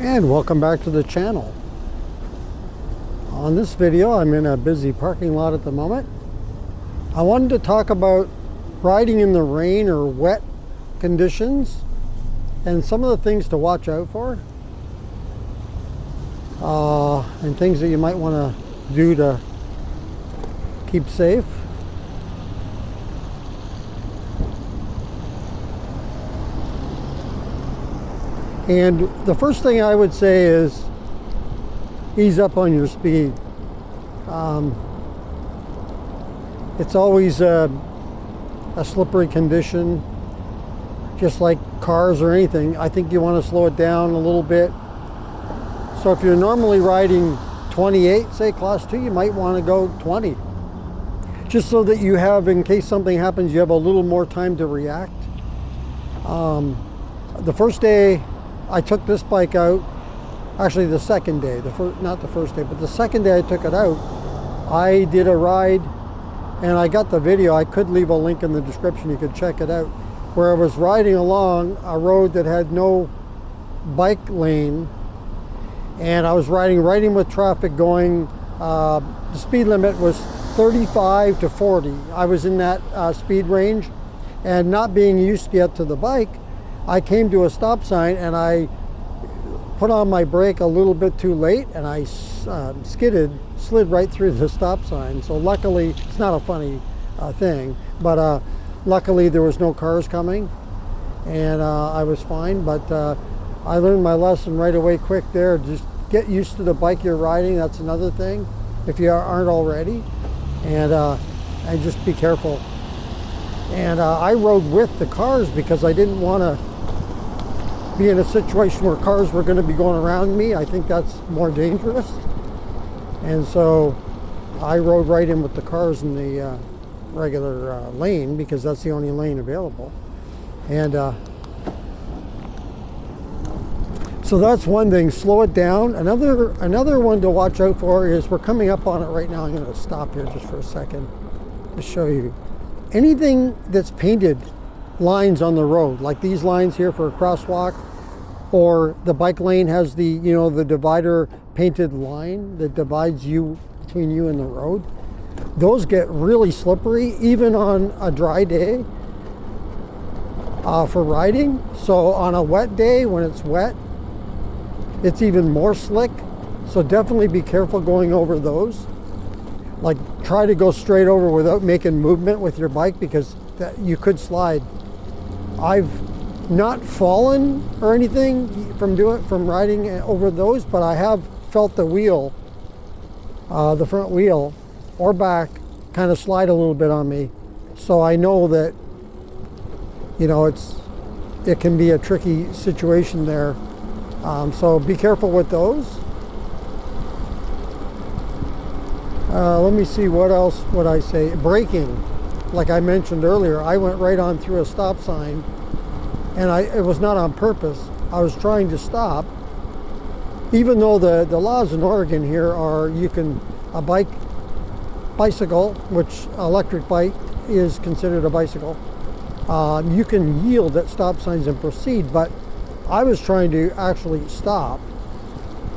And welcome back to the channel. On this video, I'm in a busy parking lot at the moment. I wanted to talk about riding in the rain or wet conditions and some of the things to watch out for and things that you might want to do to keep safe. And the first thing I would say is ease up on your speed. It's always a slippery condition, just like cars or anything. I think you want to slow it down a little bit. So if you're normally riding 28, say class 2, you might want to go 20. Just so that you have, in case something happens, you have a little more time to react. The first day I took this bike out, actually the second day, not the first day, but the second day I took it out, I did a ride and I got the video. I could leave a link in the description, you could check it out, where I was riding along a road that had no bike lane, and I was riding right in with traffic going, the speed limit was 35 to 40. I was in that speed range, and not being used yet to the bike, I came to a stop sign and I put on my brake a little bit too late, and I slid right through the stop sign. So luckily, it's not a funny thing, but luckily there was no cars coming, and I was fine. But I learned my lesson right away quick there. Just get used to the bike you're riding. That's another thing, if you aren't already, and just be careful. And I rode with the cars because I didn't want to be in a situation where cars were going to be going around me. I think that's more dangerous. And so I rode right in with the cars in the regular lane, because that's the only lane available. And so that's one thing, slow it down. Another one to watch out for is, we're coming up on it right now. I'm going to stop here just for a second to show you. Anything that's painted lines on the road, like these lines here for a crosswalk, or the bike lane has the, the divider painted line that divides between you and the road, those get really slippery even on a dry day for riding. So on a wet day, when it's wet, it's even more slick. So definitely be careful going over those. Like, try to go straight over without making movement with your bike, because you could slide. I've not fallen or anything from riding over those, but I have felt the wheel, the front wheel or back, kind of slide a little bit on me. So I know that, it can be a tricky situation there. So be careful with those. Let me see, what else would I say? Braking. Like I mentioned earlier, I went right on through a stop sign, and it was not on purpose. I was trying to stop, even though the laws in Oregon here are, bicycle, which electric bike is considered a bicycle, you can yield at stop signs and proceed, but I was trying to actually stop,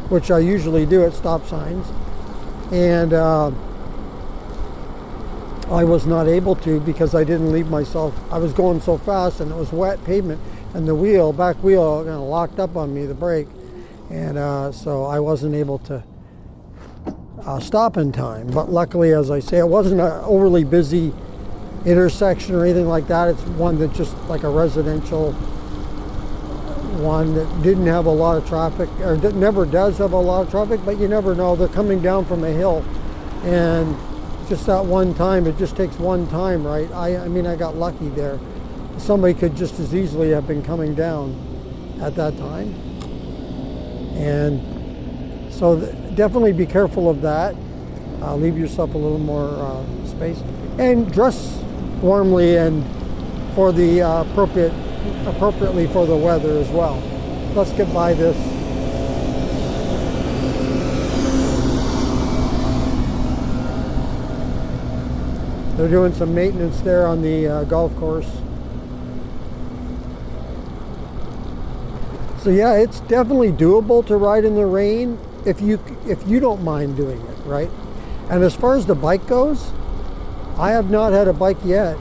which I usually do at stop signs, and I was not able to, because I didn't leave myself. I was going so fast, and it was wet pavement, and the back wheel kind of locked up on me, the brake, and so I wasn't able to stop in time. But luckily, as I say, it wasn't an overly busy intersection or anything like that. It's one that just like a residential one that didn't have a lot of traffic, or never does have a lot of traffic, but you never know. They're coming down from a hill, and just that one time, it just takes one time, right? I mean, I got lucky there. Somebody could just as easily have been coming down at that time. And so definitely be careful of that. Leave yourself a little more space. And dress warmly and for the appropriately for the weather as well. Let's get by this. They're doing some maintenance there on the golf course. So yeah, it's definitely doable to ride in the rain if you don't mind doing it, right? And as far as the bike goes, I have not had a bike yet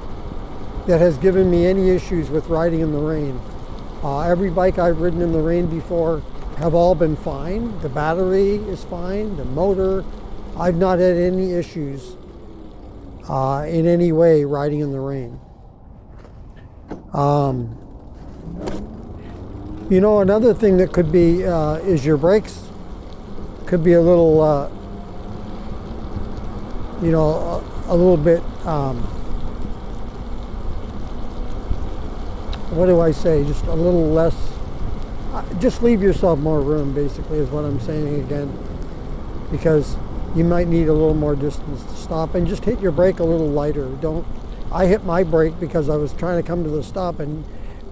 that has given me any issues with riding in the rain. Every bike I've ridden in the rain before have all been fine. The battery is fine, the motor. I've not had any issues in any way riding in the rain. You know, another thing that could be is your brakes could be a little, you know, a little bit, what do I say, just a little less, just leave yourself more room, basically, is what I'm saying again, because you might need a little more distance to stop, and just hit your brake a little lighter. I hit my brake because I was trying to come to the stop and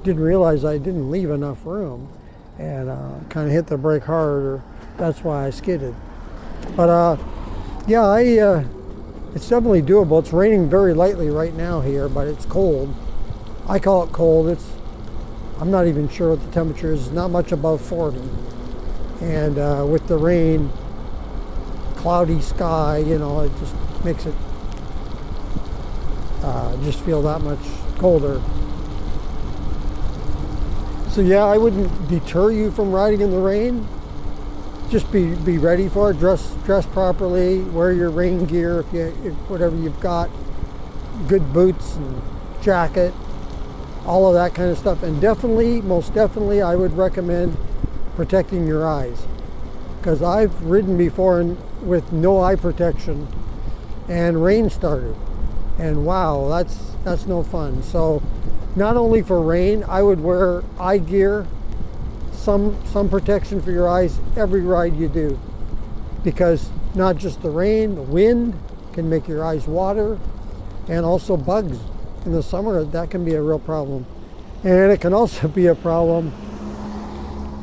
didn't realize I didn't leave enough room, and kind of hit the brake harder. That's why I skidded. But yeah, it's definitely doable. It's raining very lightly right now here, but it's cold. I call it cold. I'm not even sure what the temperature is. It's not much above 40. And with the rain, cloudy sky, you know, it just makes it just feel that much colder. So yeah, I wouldn't deter you from riding in the rain. Just be ready for it. Dress properly. Wear your rain gear if whatever you've got. Good boots and jacket. All of that kind of stuff. And definitely, most definitely, I would recommend protecting your eyes, because I've ridden before with no eye protection and rain started, and wow, that's no fun. So not only for rain, I would wear eye gear, some protection for your eyes every ride you do, because not just the rain, the wind can make your eyes water, and also bugs. In the summer, that can be a real problem. And it can also be a problem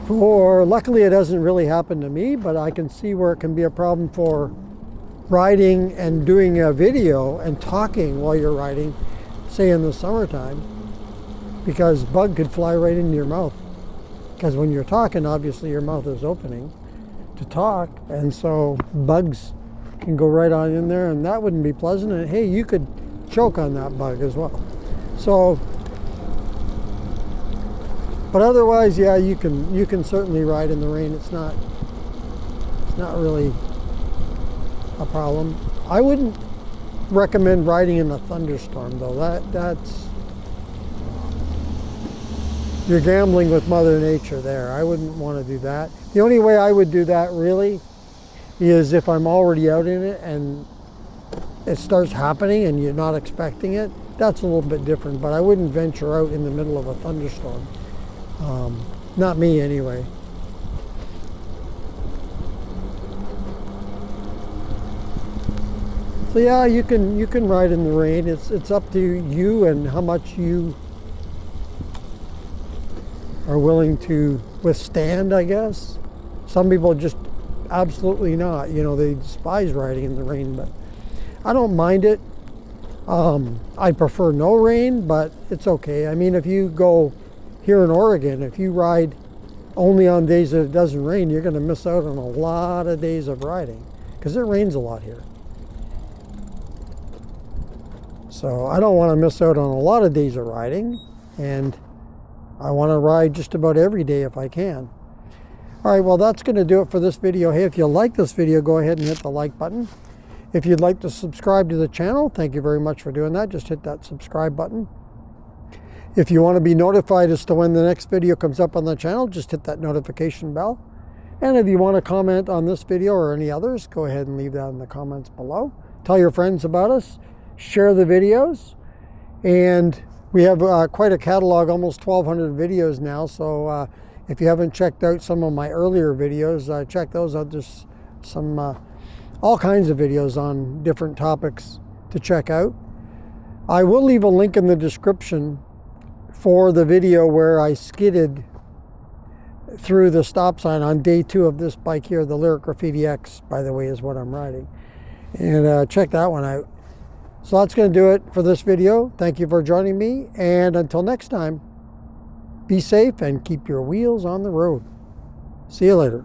luckily it doesn't really happen to me, but I can see where it can be a problem for riding and doing a video and talking while you're riding, say in the summertime, because bug could fly right into your mouth. Because when you're talking, obviously your mouth is opening to talk, and so bugs can go right on in there, and that wouldn't be pleasant. And hey, you could choke on that bug as well. So, but otherwise, yeah, you can certainly ride in the rain. It's not really a problem. I wouldn't recommend riding in a thunderstorm though. That's you're gambling with Mother Nature there. I wouldn't want to do that. The only way I would do that really is if I'm already out in it and it starts happening and you're not expecting it. That's a little bit different, but I wouldn't venture out in the middle of a thunderstorm. Not me anyway. So yeah, you can ride in the rain. It's up to you and how much you are willing to withstand, I guess. Some people just absolutely not. You know, they despise riding in the rain, but I don't mind it. I prefer no rain, but it's okay. I mean, if you go here in Oregon, if you ride only on days that it doesn't rain, you're going to miss out on a lot of days of riding because it rains a lot here. So I don't want to miss out on a lot of days of riding, and I want to ride just about every day if I can. All right, well, that's going to do it for this video. Hey, if you like this video, go ahead and hit the like button. If you'd like to subscribe to the channel, thank you very much for doing that. Just hit that subscribe button. If you want to be notified as to when the next video comes up on the channel, just hit that notification bell. And if you want to comment on this video or any others, go ahead and leave that in the comments below. Tell your friends about us. Share the videos. And we have quite a catalog, almost 1,200 videos now. So if you haven't checked out some of my earlier videos, check those out. There's some all kinds of videos on different topics to check out. I will leave a link in the description for the video where I skidded through the stop sign on day 2 of this bike here. The Lyric Graffiti X, by the way, is what I'm riding. And check that one out. So that's going to do it for this video. Thank you for joining me, and until next time, Be safe and keep your wheels on the road. See you later.